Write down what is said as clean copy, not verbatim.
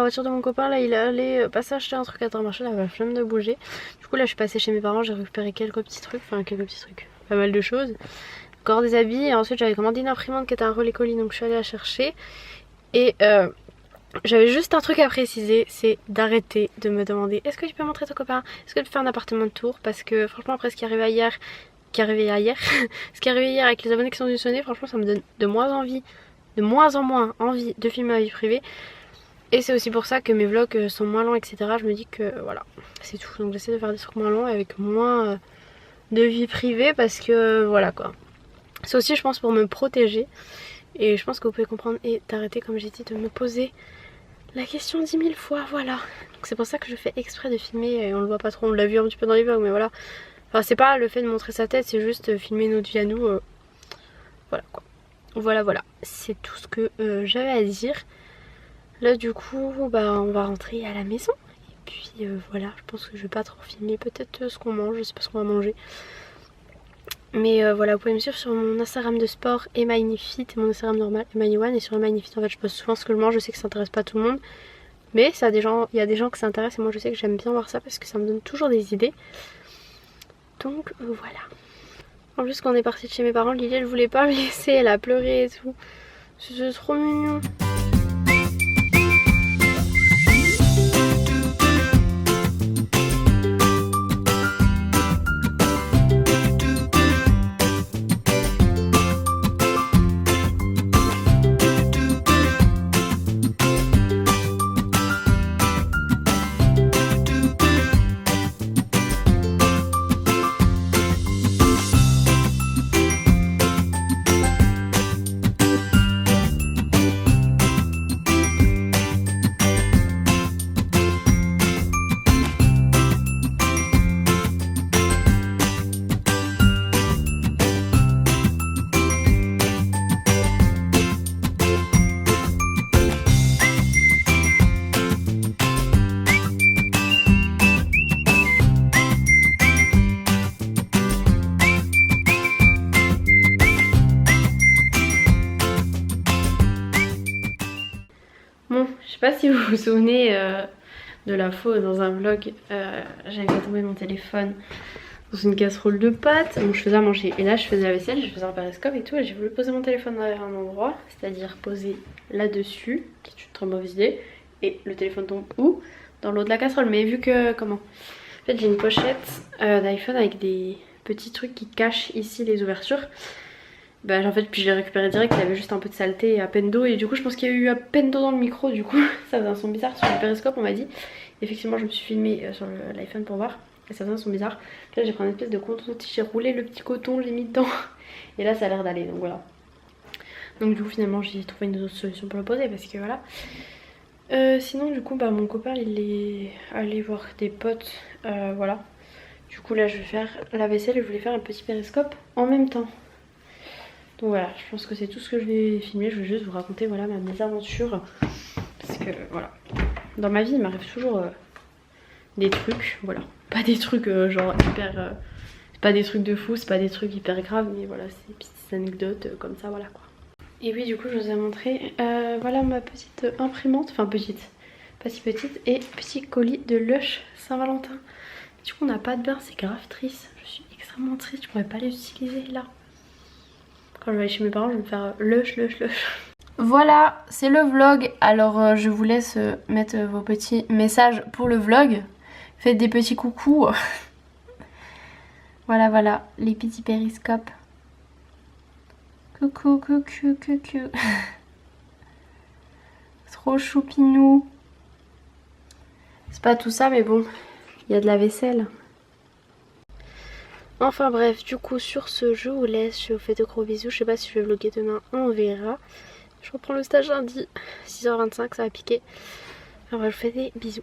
voiture de mon copain. Là il est allé passer acheter un truc à Intermarché, il avait la flemme de bouger. Du coup là je suis passée chez mes parents, j'ai récupéré quelques petits trucs, pas mal de choses. Encore des habits et ensuite j'avais commandé une imprimante qui était un relais colis, donc je suis allée la chercher. Et j'avais juste un truc à préciser, c'est d'arrêter de me demander est-ce que tu peux montrer ton copain, est-ce que tu peux faire un appartement de tour, parce que franchement après ce qui est arrivé hier, ce qui est arrivé hier avec les abonnés qui sont venus sonner, franchement ça me donne de moins en moins envie de filmer ma vie privée. Et c'est aussi pour ça que mes vlogs sont moins longs, etc. Je me dis que voilà, c'est tout. Donc j'essaie de faire des trucs moins longs avec moins de vie privée, parce que voilà quoi. C'est aussi je pense pour me protéger. Et je pense que vous pouvez comprendre et d'arrêter, comme j'ai dit, de me poser la question 10 000 fois, voilà. Donc c'est pour ça que je fais exprès de filmer, et on le voit pas trop, on l'a vu un petit peu dans les vlogs, mais voilà. Enfin c'est pas le fait de montrer sa tête, c'est juste filmer notre vie à nous, voilà quoi. Voilà, c'est tout ce que j'avais à dire. Là du coup, bah on va rentrer à la maison. Et puis voilà, je pense que je vais pas trop filmer, peut-être ce qu'on mange, je sais pas ce qu'on va manger. Mais voilà, vous pouvez me suivre sur mon Instagram de sport et MyNifit, mon Instagram normal et MyOne. Et sur MyNifit en fait je poste souvent ce que je mange, je sais que ça intéresse pas tout le monde. Mais ça, il y a des gens que ça intéresse et moi je sais que j'aime bien voir ça parce que ça me donne toujours des idées. Donc voilà. En plus quand on est parti de chez mes parents, Lily elle voulait pas me laisser, elle a pleuré et tout. C'est trop mignon. Bon, je sais pas si vous vous souvenez de la fois dans un vlog, j'avais fait tomber mon téléphone dans une casserole de pâtes, donc je faisais à manger. Et là je faisais la vaisselle, je faisais un périscope et tout, et j'ai voulu poser mon téléphone derrière un endroit, c'est-à-dire poser là-dessus, qui est une très mauvaise idée, et le téléphone tombe où? Dans l'eau de la casserole. Mais vu que, comment? En fait j'ai une pochette d'iPhone avec des petits trucs qui cachent ici les ouvertures. Bah en fait puis je l'ai récupéré direct, il y avait juste un peu de saleté et à peine d'eau, et du coup je pense qu'il y a eu à peine d'eau dans le micro, du coup ça faisait un son bizarre sur le périscope on m'a dit. Effectivement je me suis filmée sur l'iPhone pour voir et ça faisait un son bizarre. Là j'ai pris une espèce de coton-tige, j'ai roulé le petit coton, j'ai mis dedans et là ça a l'air d'aller, donc voilà. Donc du coup finalement j'ai trouvé une autre solution pour le poser parce que voilà. Sinon du coup bah mon copain il est allé voir des potes, voilà. Du coup là je vais faire la vaisselle et je voulais faire un petit périscope en même temps. Donc voilà, je pense que c'est tout ce que je vais filmer. Je vais juste vous raconter voilà mes aventures. Parce que voilà, dans ma vie il m'arrive toujours des trucs, voilà. Pas des trucs genre hyper... c'est pas des trucs de fou, c'est pas des trucs hyper graves, mais voilà, c'est des petites anecdotes comme ça, voilà quoi. Et oui du coup je vous ai montré voilà ma petite imprimante, enfin petite, pas si petite, et petit colis de Lush Saint-Valentin. Du coup on n'a pas de beurre, c'est grave triste. Je suis extrêmement triste, je pourrais pas les utiliser là. Quand je vais aller chez mes parents, je vais me faire Lush. Voilà, c'est le vlog. Alors je vous laisse mettre vos petits messages pour le vlog. Faites des petits coucous. Voilà, les petits périscopes. Coucou. Trop choupinou. C'est pas tout ça, mais bon, il y a de la vaisselle. Enfin bref, du coup sur ce je vous laisse, je vous fais de gros bisous, je sais pas si je vais vlogger demain, on verra. Je reprends le stage lundi, 6h25, ça va piquer. Enfin bref, je vous fais des bisous.